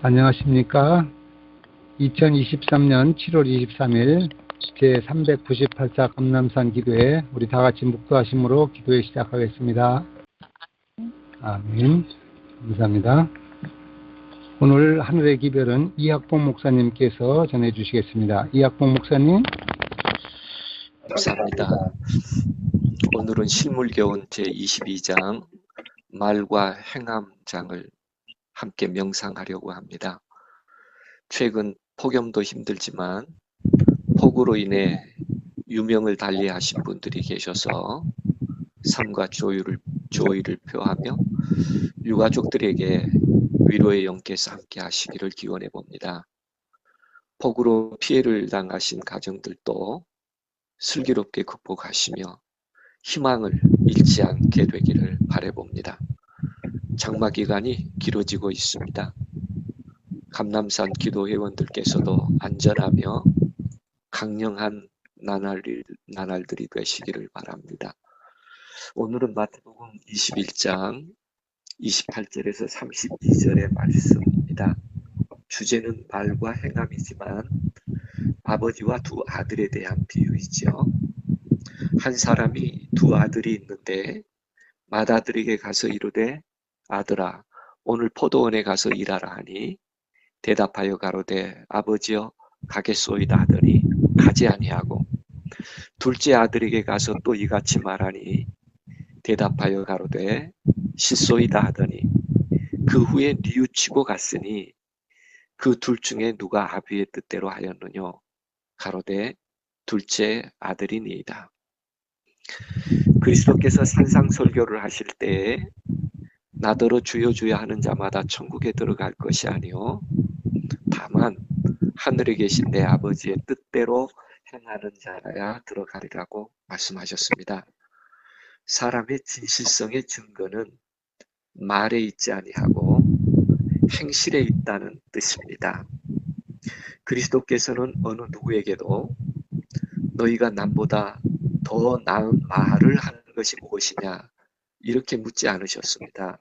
안녕하십니까. 2023년 7월 23일 제398차 감람산 기도회 우리 다같이 묵도하심으로 기도회 시작하겠습니다. 아멘. 감사합니다. 오늘 하늘의 기별은 이학봉 목사님께서 전해주시겠습니다. 이학봉 목사님. 감사합니다. 오늘은 실물교훈 제22장 말과 행함장을 함께 명상하려고 합니다. 최근 폭염도 힘들지만 폭우로 인해 유명을 달리하신 분들이 계셔서 삶과 조의를 표하며 유가족들에게 위로의 영께서 함께 하시기를 기원해 봅니다. 폭우로 피해를 당하신 가정들도 슬기롭게 극복하시며 희망을 잃지 않게 되기를 바라봅니다. 장마 기간이 길어지고 있습니다. 감람산 기도회원들께서도 안전하며 강령한 나날들이 되시기를 바랍니다. 오늘은 마태복음 21장 28절에서 32절의 말씀입니다. 주제는 말과 행함이지만 아버지와 두 아들에 대한 비유이죠. 한 사람이 두 아들이 있는데 맏아들에게 가서 이르되 아들아 오늘 포도원에 가서 일하라 하니 대답하여 가로되 아버지여 가겠소이다 하더니 가지 아니하고 둘째 아들에게 가서 또 이같이 말하니 대답하여 가로되 싫소이다 하더니 그 후에 뉘우치고 갔으니 그 둘 중에 누가 아비의 뜻대로 하였느뇨 가로되 둘째 아들이니이다. 그리스도께서 산상설교를 하실 때에 나더러 주여 주여 하는 자마다 천국에 들어갈 것이 아니요 다만 하늘에 계신 내 아버지의 뜻대로 행하는 자라야 들어가리라고 말씀하셨습니다. 사람의 진실성의 증거는 말에 있지 아니하고 행실에 있다는 뜻입니다. 그리스도께서는 어느 누구에게도 너희가 남보다 더 나은 말을 하는 것이 무엇이냐 이렇게 묻지 않으셨습니다.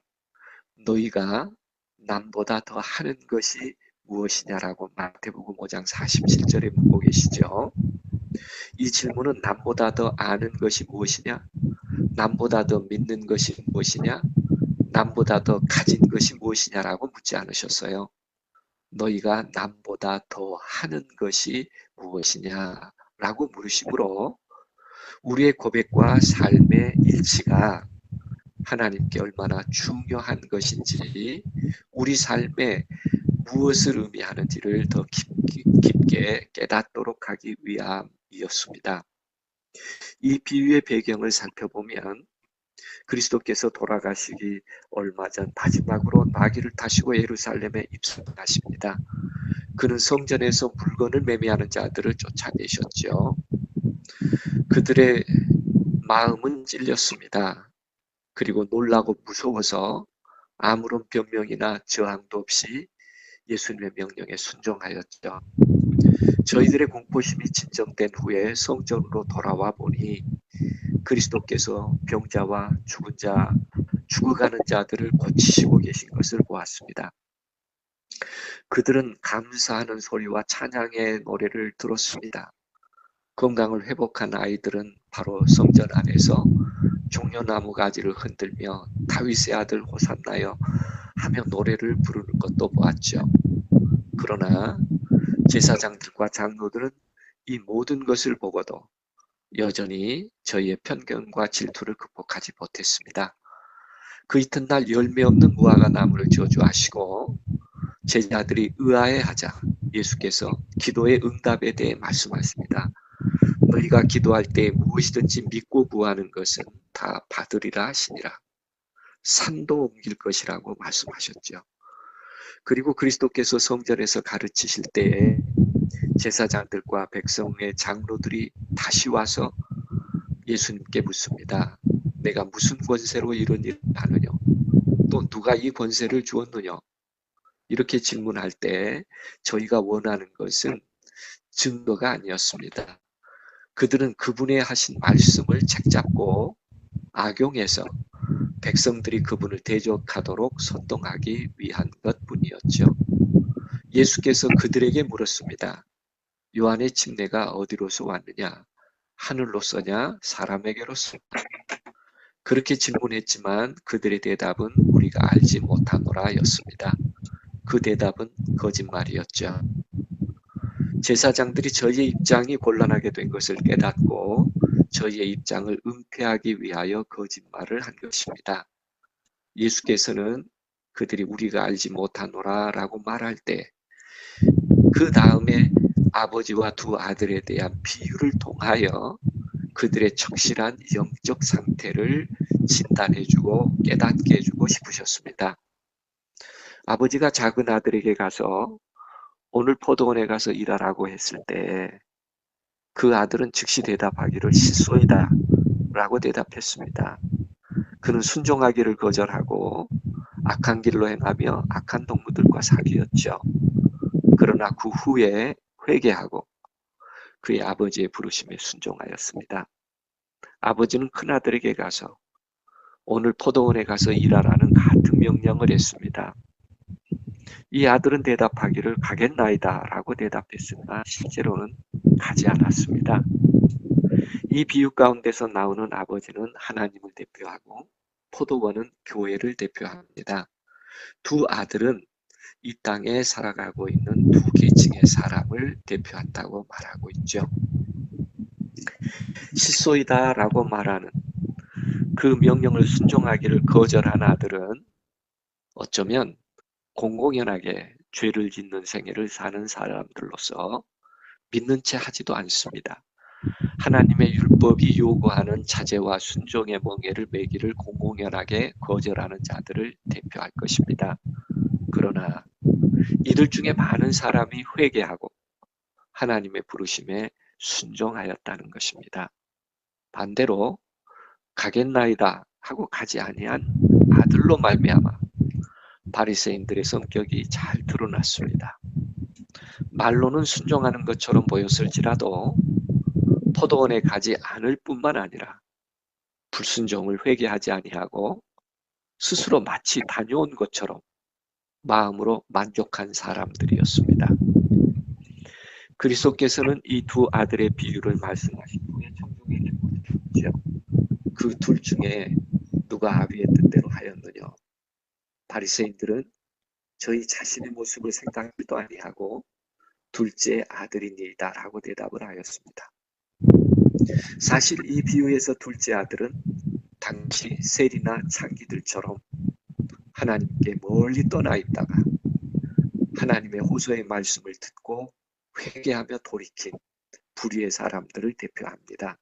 너희가 남보다 더 하는 것이 무엇이냐라고 마태복음 5장 47절에 묻고 계시죠. 이 질문은 남보다 더 아는 것이 무엇이냐, 남보다 더 믿는 것이 무엇이냐, 남보다 더 가진 것이 무엇이냐라고 묻지 않으셨어요. 너희가 남보다 더 하는 것이 무엇이냐라고 물으심으로 우리의 고백과 삶의 일치가 하나님께 얼마나 중요한 것인지, 우리 삶에 무엇을 의미하는지를 더 깊게 깨닫도록 하기 위함이었습니다. 이 비유의 배경을 살펴보면 그리스도께서 돌아가시기 얼마 전 마지막으로 나귀를 타시고 예루살렘에 입성하십니다. 그는 성전에서 물건을 매매하는 자들을 쫓아내셨죠. 그들의 마음은 찔렸습니다. 그리고 놀라고 무서워서 아무런 변명이나 저항도 없이 예수님의 명령에 순종하였죠. 저희들의 공포심이 진정된 후에 성전으로 돌아와 보니 그리스도께서 병자와 죽어가는 자들을 고치시고 계신 것을 보았습니다. 그들은 감사하는 소리와 찬양의 노래를 들었습니다. 건강을 회복한 아이들은 바로 성전 안에서 종려나무 가지를 흔들며 다윗의 아들 호산나여 하며 노래를 부르는 것도 보았죠. 그러나 제사장들과 장로들은 이 모든 것을 보고도 여전히 저희의 편견과 질투를 극복하지 못했습니다. 그 이튿날 열매 없는 무화과 나무를 저주하시고 제자들이 의아해하자 예수께서 기도의 응답에 대해 말씀하십니다. 너희가 기도할 때 무엇이든지 믿고 구하는 것은 다 받으리라 하시니라. 산도 옮길 것이라고 말씀하셨죠. 그리고 그리스도께서 성전에서 가르치실 때에 제사장들과 백성의 장로들이 다시 와서 예수님께 묻습니다. 내가 무슨 권세로 이런 일을 하느냐? 또 누가 이 권세를 주었느냐? 이렇게 질문할 때 저희가 원하는 것은 증거가 아니었습니다. 그들은 그분의 하신 말씀을 책잡고 악용해서 백성들이 그분을 대적하도록 선동하기 위한 것뿐이었죠. 예수께서 그들에게 물었습니다. 요한의 침례가 어디로서 왔느냐? 하늘로서냐? 사람에게로서? 그렇게 질문했지만 그들의 대답은 우리가 알지 못하노라 였습니다. 그 대답은 거짓말이었죠. 제사장들이 저희의 입장이 곤란하게 된 것을 깨닫고 저희의 입장을 은폐하기 위하여 거짓말을 한 것입니다. 예수께서는 그들이 우리가 알지 못하노라 라고 말할 때 그 다음에 아버지와 두 아들에 대한 비유를 통하여 그들의 적실한 영적 상태를 진단해주고 깨닫게 해주고 싶으셨습니다. 아버지가 작은 아들에게 가서 오늘 포도원에 가서 일하라고 했을 때 그 아들은 즉시 대답하기를 실소이다 라고 대답했습니다. 그는 순종하기를 거절하고 악한 길로 행하며 악한 동무들과 사귀었죠. 그러나 그 후에 회개하고 그의 아버지의 부르심에 순종하였습니다. 아버지는 큰아들에게 가서 오늘 포도원에 가서 일하라는 같은 명령을 했습니다. 이 아들은 대답하기를 가겠나이다 라고 대답했으나 실제로는 가지 않았습니다. 이 비유 가운데서 나오는 아버지는 하나님을 대표하고 포도원은 교회를 대표합니다. 두 아들은 이 땅에 살아가고 있는 두 계층의 사람을 대표한다고 말하고 있죠. 실소이다 라고 말하는 그 명령을 순종하기를 거절한 아들은 어쩌면 공공연하게 죄를 짓는 생애를 사는 사람들로서 믿는 채 하지도 않습니다. 하나님의 율법이 요구하는 자제와 순종의 멍에를 매기를 공공연하게 거절하는 자들을 대표할 것입니다. 그러나 이들 중에 많은 사람이 회개하고 하나님의 부르심에 순종하였다는 것입니다. 반대로 가겠나이다 하고 가지 아니한 아들로 말미암아 바리새인들의 성격이 잘 드러났습니다. 말로는 순종하는 것처럼 보였을지라도 포도원에 가지 않을 뿐만 아니라 불순종을 회개하지 아니하고 스스로 마치 다녀온 것처럼 마음으로 만족한 사람들이었습니다. 그리스도께서는 이 두 아들의 비유를 말씀하신 후에 청중에게 물으셨죠. 그 둘 중에 누가 아비의 뜻대로 하였느냐? 바리새인들은 저희 자신의 모습을 생각도 아니하고 둘째 아들이니이다 라고 대답을 하였습니다. 사실 이 비유에서 둘째 아들은 당시 세리나 창기들처럼 하나님께 멀리 떠나 있다가 하나님의 호소의 말씀을 듣고 회개하며 돌이킨 불의의 사람들을 대표합니다.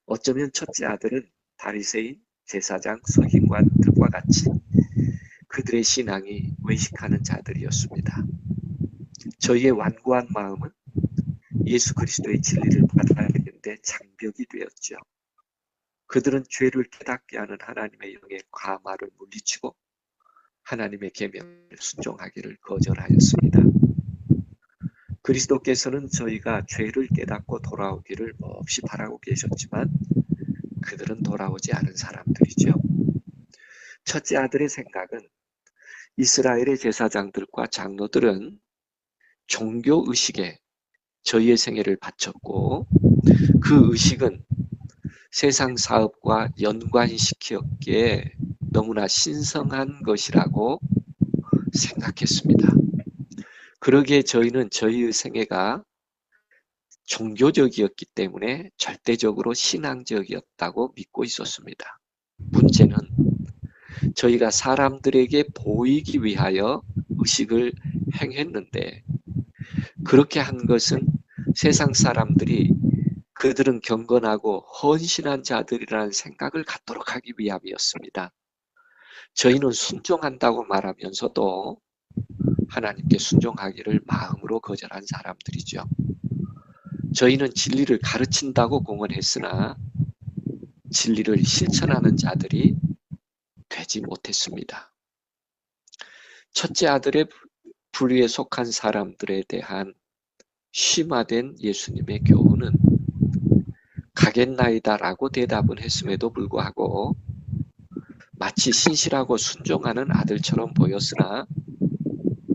어쩌면 첫째 아들은 바리새인, 제사장, 서기관들과 같이 그들의 신앙이 외식하는 자들이었습니다. 저희의 완고한 마음은 예수 그리스도의 진리를 받아야 되는데 장벽이 되었죠. 그들은 죄를 깨닫게 하는 하나님의 영의 과마를 물리치고 하나님의 계명을 순종하기를 거절하였습니다. 그리스도께서는 저희가 죄를 깨닫고 돌아오기를 몹시 바라고 계셨지만 그들은 돌아오지 않은 사람들이죠. 첫째 아들의 생각은 이스라엘의 제사장들과 장로들은 종교 의식에 저희의 생애를 바쳤고 그 의식은 세상 사업과 연관시켰기에 너무나 신성한 것이라고 생각했습니다. 그러기에 저희는 저희의 생애가 종교적이었기 때문에 절대적으로 신앙적이었다고 믿고 있었습니다. 문제는 저희가 사람들에게 보이기 위하여 의식을 행했는데 그렇게 한 것은 세상 사람들이 그들은 경건하고 헌신한 자들이라는 생각을 갖도록 하기 위함이었습니다. 저희는 순종한다고 말하면서도 하나님께 순종하기를 마음으로 거절한 사람들이죠. 저희는 진리를 가르친다고 공언했으나 진리를 실천하는 자들이 되지 못했습니다. 첫째 아들의 불의에 속한 사람들에 대한 심화된 예수님의 교훈은 가겠나이다 라고 대답은 했음에도 불구하고 마치 신실하고 순종하는 아들처럼 보였으나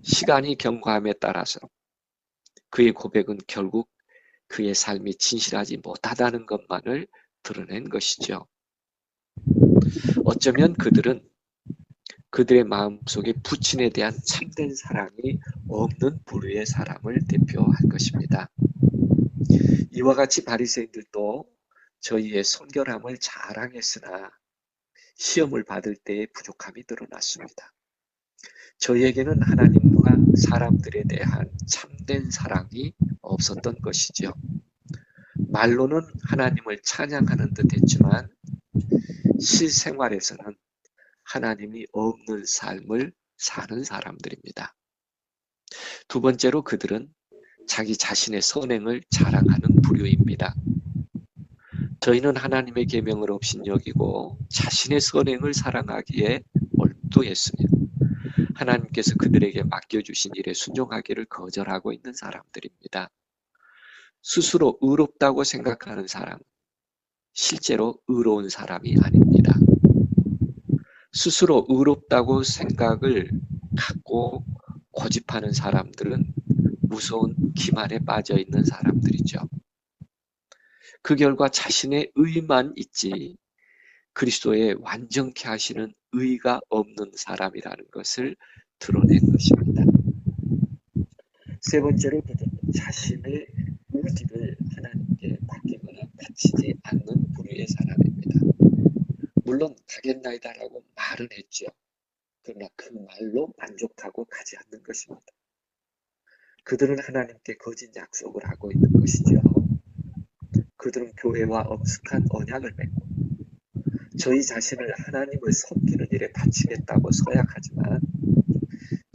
시간이 경과함에 따라서 그의 고백은 결국 그의 삶이 진실하지 못하다는 것만을 드러낸 것이죠. 어쩌면 그들은 그들의 마음속에 부친에 대한 참된 사랑이 없는 부류의 사람을 대표할 것입니다. 이와 같이 바리새인들도 저희의 순결함을 자랑했으나 시험을 받을 때의 부족함이 드러났습니다. 저희에게는 하나님과 사람들에 대한 참된 사랑이 없었던 것이죠. 말로는 하나님을 찬양하는 듯 했지만 실생활에서는 하나님이 없는 삶을 사는 사람들입니다. 두 번째로 그들은 자기 자신의 선행을 자랑하는 부류입니다. 저희는 하나님의 계명을 업신여기고 자신의 선행을 사랑하기에 몰두했으며 하나님께서 그들에게 맡겨주신 일에 순종하기를 거절하고 있는 사람들입니다. 스스로 의롭다고 생각하는 사람, 실제로 의로운 사람이 아닙니다. 스스로 의롭다고 생각을 갖고 고집하는 사람들은 무서운 기만에 빠져 있는 사람들이죠. 그 결과 자신의 의만 있지 그리스도의 완전케 하시는 의가 없는 사람이라는 것을 드러낸 것입니다. 세 번째로 그들은 자신의 의지를 하나님께 맡기거나 바치지 않는 부류의 사람입니다. 물론 가겠나이다라고 말은 했죠. 그러나 그 말로 만족하고 가지 않는 것입니다. 그들은 하나님께 거짓 약속을 하고 있는 것이죠. 그들은 교회와 엄숙한 언약을 맺고 저희 자신을 하나님을 섬기는 일에 바치겠다고 서약하지만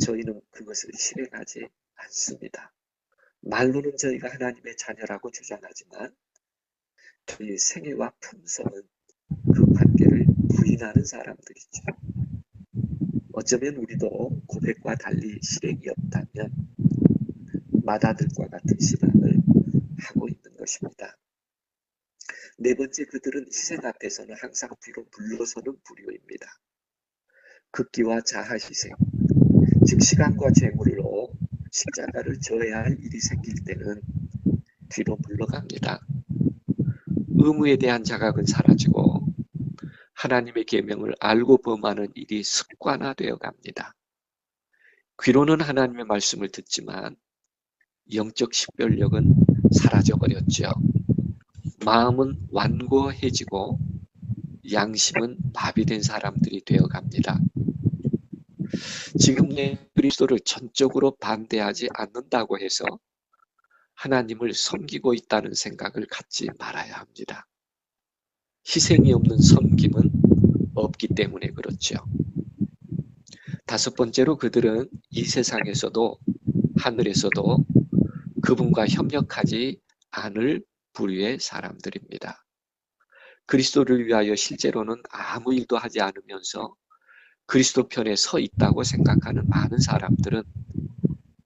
저희는 그것을 실행하지 않습니다. 말로는 저희가 하나님의 자녀라고 주장하지만 저희의 생애와 품성은 그 관계를 부인하는 사람들이죠. 어쩌면 우리도 고백과 달리 실행이 없다면 마다들과 같은 신앙을 하고 있는 것입니다. 네 번째, 그들은 희생 앞에서는 항상 뒤로 물러서는 부류입니다. 극기와 자아 희생, 즉 시간과 재물로 십자가를 져야 할 일이 생길 때는 뒤로 물러갑니다. 의무에 대한 자각은 사라지고 하나님의 계명을 알고 범하는 일이 습관화되어 갑니다. 귀로는 하나님의 말씀을 듣지만 영적 식별력은 사라져버렸죠. 마음은 완고해지고 양심은 마비된 사람들이 되어갑니다. 지금 그리스도를 전적으로 반대하지 않는다고 해서 하나님을 섬기고 있다는 생각을 갖지 말아야 합니다. 희생이 없는 섬김은 없기 때문에 그렇죠. 다섯 번째로 그들은 이 세상에서도 하늘에서도 그분과 협력하지 않을 부류의 사람들입니다. 그리스도를 위하여 실제로는 아무 일도 하지 않으면서 그리스도 편에 서 있다고 생각하는 많은 사람들은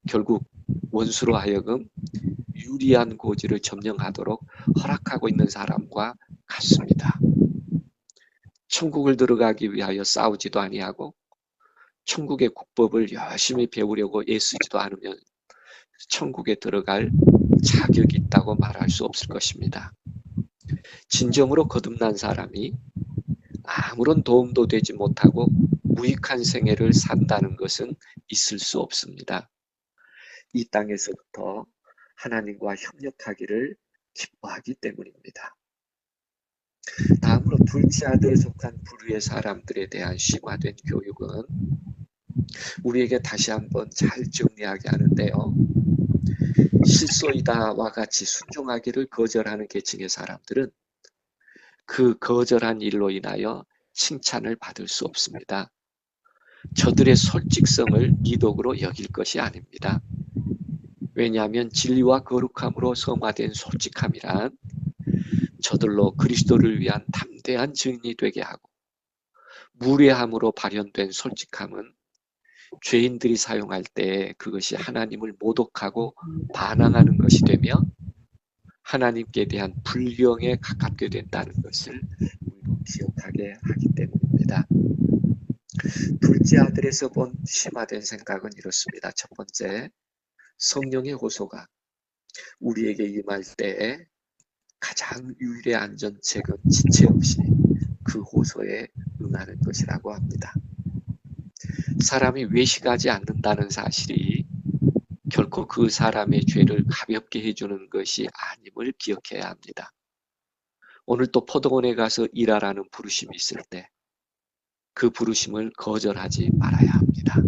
결국 원수로 하여금 유리한 고지를 점령하도록 허락하고 있는 사람과 같습니다. 천국을 들어가기 위하여 싸우지도 아니하고 천국의 국법을 열심히 배우려고 애쓰지도 않으면 천국에 들어갈 자격이 있다고 말할 수 없을 것입니다. 진정으로 거듭난 사람이 아무런 도움도 되지 못하고 무익한 생애를 산다는 것은 있을 수 없습니다. 이 땅에서부터 하나님과 협력하기를 기뻐하기 때문입니다. 다음으로 둘째 아들에 속한 부류의 사람들에 대한 심화된 교육은 우리에게 다시 한번 잘 정리하게 하는데요. 실소이다와 같이 순종하기를 거절하는 계층의 사람들은 그 거절한 일로 인하여 칭찬을 받을 수 없습니다. 저들의 솔직성을 미덕으로 여길 것이 아닙니다. 왜냐하면 진리와 거룩함으로 성화된 솔직함이란 저들로 그리스도를 위한 담대한 증인이 되게 하고, 무례함으로 발현된 솔직함은 죄인들이 사용할 때 그것이 하나님을 모독하고 반항하는 것이 되며 하나님께 대한 불경에 가깝게 된다는 것을 우리로 기억하게 하기 때문입니다. 둘째 아들에서 본 심화된 생각은 이렇습니다. 첫 번째, 성령의 호소가 우리에게 임할 때에 가장 유일의 안전책은 지체 없이 그 호소에 응하는 것이라고 합니다. 사람이 외식하지 않는다는 사실이 결코 그 사람의 죄를 가볍게 해주는 것이 아님을 기억해야 합니다. 오늘 또 포도원에 가서 일하라는 부르심이 있을 때 그 부르심을 거절하지 말아야 합니다.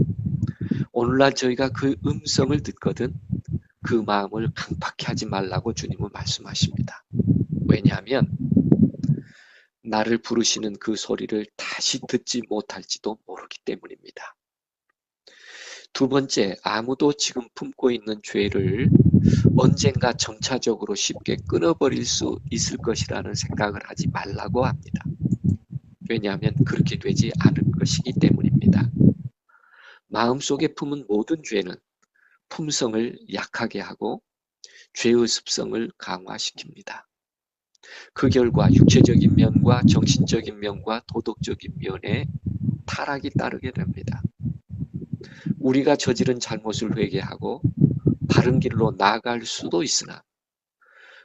오늘날 저희가 그 음성을 듣거든 그 마음을 강팍히 하지 말라고 주님은 말씀하십니다. 왜냐하면 나를 부르시는 그 소리를 다시 듣지 못할지도 모르기 때문입니다. 두 번째, 아무도 지금 품고 있는 죄를 언젠가 점차적으로 쉽게 끊어버릴 수 있을 것이라는 생각을 하지 말라고 합니다. 왜냐하면 그렇게 되지 않을 것이기 때문입니다. 마음속에 품은 모든 죄는 품성을 약하게 하고 죄의 습성을 강화시킵니다. 그 결과 육체적인 면과 정신적인 면과 도덕적인 면에 타락이 따르게 됩니다. 우리가 저지른 잘못을 회개하고 바른 길로 나아갈 수도 있으나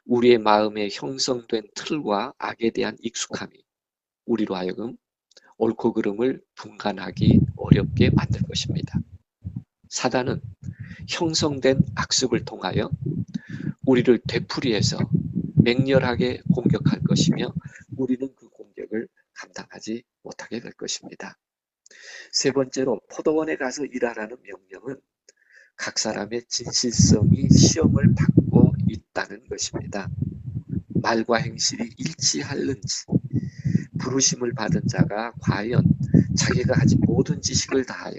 우리의 마음에 형성된 틀과 악에 대한 익숙함이 우리로 하여금 옳고 그름을 분간하기 어렵게 만들 것입니다. 사단은 형성된 악습을 통하여 우리를 되풀이해서 맹렬하게 공격할 것이며 우리는 그 공격을 감당하지 못하게 될 것입니다. 세 번째로 포도원에 가서 일하라는 명령은 각 사람의 진실성이 시험을 받고 있다는 것입니다. 말과 행실이 일치하는지, 부르심을 받은 자가 과연 자기가 가진 모든 지식을 다하여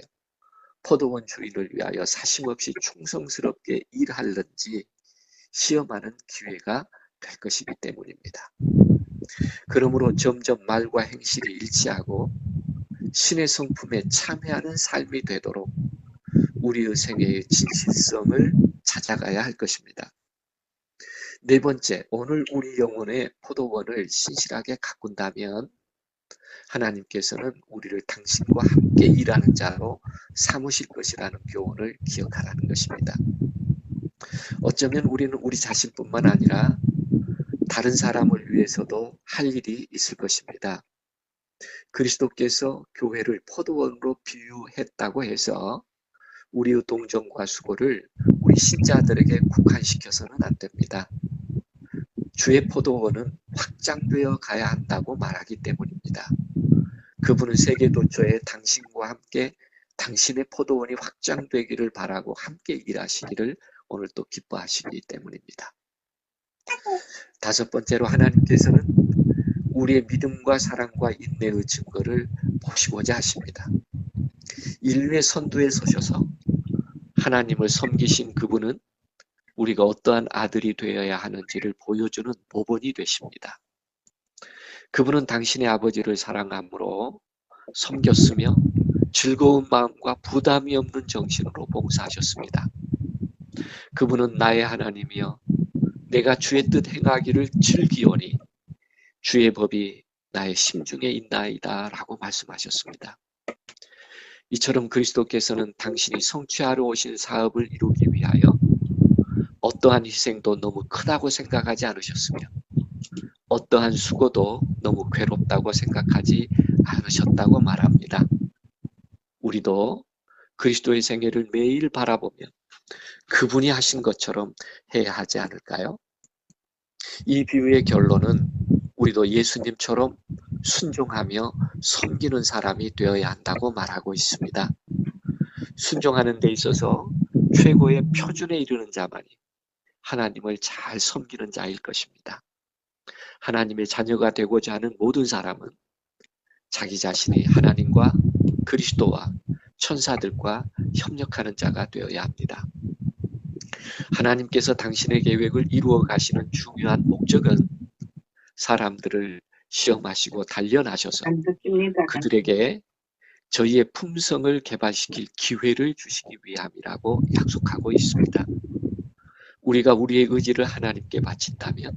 포도원 주인을 위하여 사심없이 충성스럽게 일하는지 시험하는 기회가 될 것이기 때문입니다. 그러므로 점점 말과 행실이 일치하고 신의 성품에 참여하는 삶이 되도록 우리의 생애의 진실성을 찾아가야 할 것입니다. 네 번째, 오늘 우리 영혼의 포도원을 신실하게 가꾼다면 하나님께서는 우리를 당신과 함께 일하는 자로 삼으실 것이라는 교훈을 기억하라는 것입니다. 어쩌면 우리는 우리 자신뿐만 아니라 다른 사람을 위해서도 할 일이 있을 것입니다. 그리스도께서 교회를 포도원으로 비유했다고 해서 우리의 동정과 수고를 우리 신자들에게 국한시켜서는 안 됩니다. 주의 포도원은 확장되어 가야 한다고 말하기 때문입니다. 그분은 세계도처에 당신과 함께 당신의 포도원이 확장되기를 바라고 함께 일하시기를 오늘 또 기뻐하시기 때문입니다. 다섯 번째로 하나님께서는 우리의 믿음과 사랑과 인내의 증거를 보시고자 하십니다. 인류의 선두에 서셔서 하나님을 섬기신 그분은 우리가 어떠한 아들이 되어야 하는지를 보여주는 모본이 되십니다. 그분은 당신의 아버지를 사랑함으로 섬겼으며 즐거운 마음과 부담이 없는 정신으로 봉사하셨습니다. 그분은 나의 하나님이여 내가 주의 뜻 행하기를 즐기오니 주의 법이 나의 심중에 있나이다 라고 말씀하셨습니다. 이처럼 그리스도께서는 당신이 성취하러 오신 사업을 이루기 위하여 어떠한 희생도 너무 크다고 생각하지 않으셨으며 어떠한 수고도 너무 괴롭다고 생각하지 않으셨다고 말합니다. 우리도 그리스도의 생애를 매일 바라보며 그분이 하신 것처럼 해야 하지 않을까요? 이 비유의 결론은 우리도 예수님처럼 순종하며 섬기는 사람이 되어야 한다고 말하고 있습니다. 순종하는 데 있어서 최고의 표준에 이르는 자만이 하나님을 잘 섬기는 자일 것입니다. 하나님의 자녀가 되고자 하는 모든 사람은 자기 자신이 하나님과 그리스도와 천사들과 협력하는 자가 되어야 합니다. 하나님께서 당신의 계획을 이루어 가시는 중요한 목적은 사람들을 시험하시고 단련하셔서 그들에게 저희의 품성을 개발시킬 기회를 주시기 위함이라고 약속하고 있습니다. 우리가 우리의 의지를 하나님께 바친다면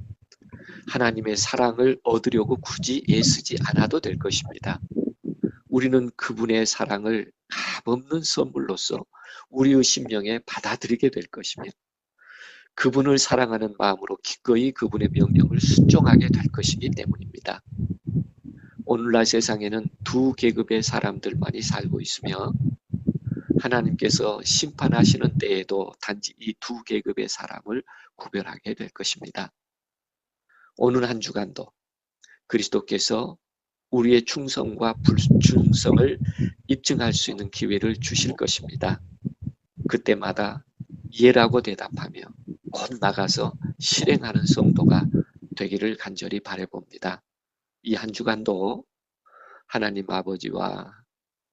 하나님의 사랑을 얻으려고 굳이 애쓰지 않아도 될 것입니다. 우리는 그분의 사랑을 값없는 선물로서 우리의 심령에 받아들이게 될 것이며 그분을 사랑하는 마음으로 기꺼이 그분의 명령을 순종하게 될 것이기 때문입니다. 오늘날 세상에는 두 계급의 사람들만이 살고 있으며 하나님께서 심판하시는 때에도 단지 이 두 계급의 사람을 구별하게 될 것입니다. 오늘 한 주간도 그리스도께서 우리의 충성과 불충성을 입증할 수 있는 기회를 주실 것입니다. 그때마다 예라고 대답하며 곧 나가서 실행하는 성도가 되기를 간절히 바라봅니다. 이 한 주간도 하나님 아버지와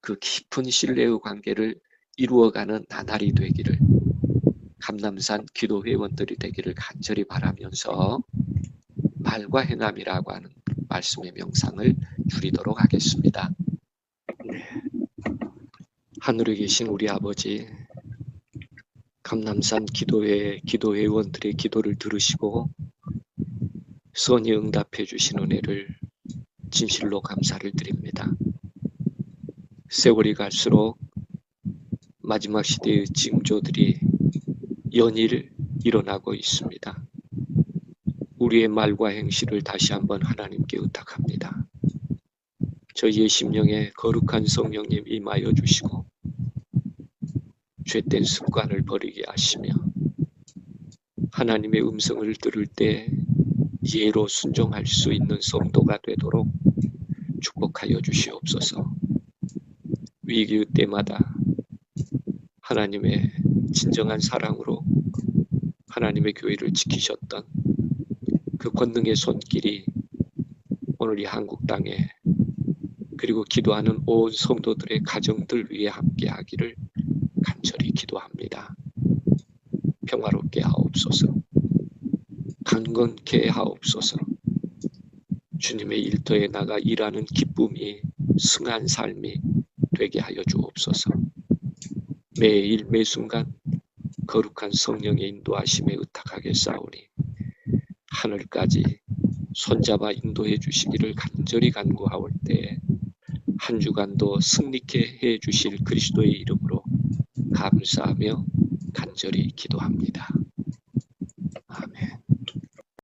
그 깊은 신뢰의 관계를 이루어가는 나날이 되기를 감남산 기도회원들이 되기를 간절히 바라면서 말과 행함이라고 하는 말씀의 명상을 줄이도록 하겠습니다. 하늘에 계신 우리 아버지, 감남산 기도회 기도회원들의 기도를 들으시고 선히 응답해 주신 은혜를 진실로 감사를 드립니다. 세월이 갈수록 마지막 시대의 징조들이 연일 일어나고 있습니다. 우리의 말과 행실을 다시 한번 하나님께 의탁합니다. 저희의 심령에 거룩한 성령님 임하여 주시고 죄된 습관을 버리게 하시며 하나님의 음성을 들을 때 예로 순종할 수 있는 성도가 되도록 축복하여 주시옵소서. 위기의 때마다 하나님의 진정한 사랑으로 하나님의 교회를 지키셨던 그 권능의 손길이 오늘 이 한국 땅에 그리고 기도하는 온 성도들의 가정들 위에 함께하기를 간절히 기도합니다. 평화롭게 하옵소서. 강건케 하옵소서. 주님의 일터에 나가 일하는 기쁨이 승한 삶이 되게 하여 주옵소서. 매일 매순간 거룩한 성령의 인도하심에 의탁하겠사오니 하늘까지 손잡아 인도해 주시기를 간절히 간구하올 때에 한 주간도 승리케 해 주실 그리스도의 이름으로 감사하며 간절히 기도합니다.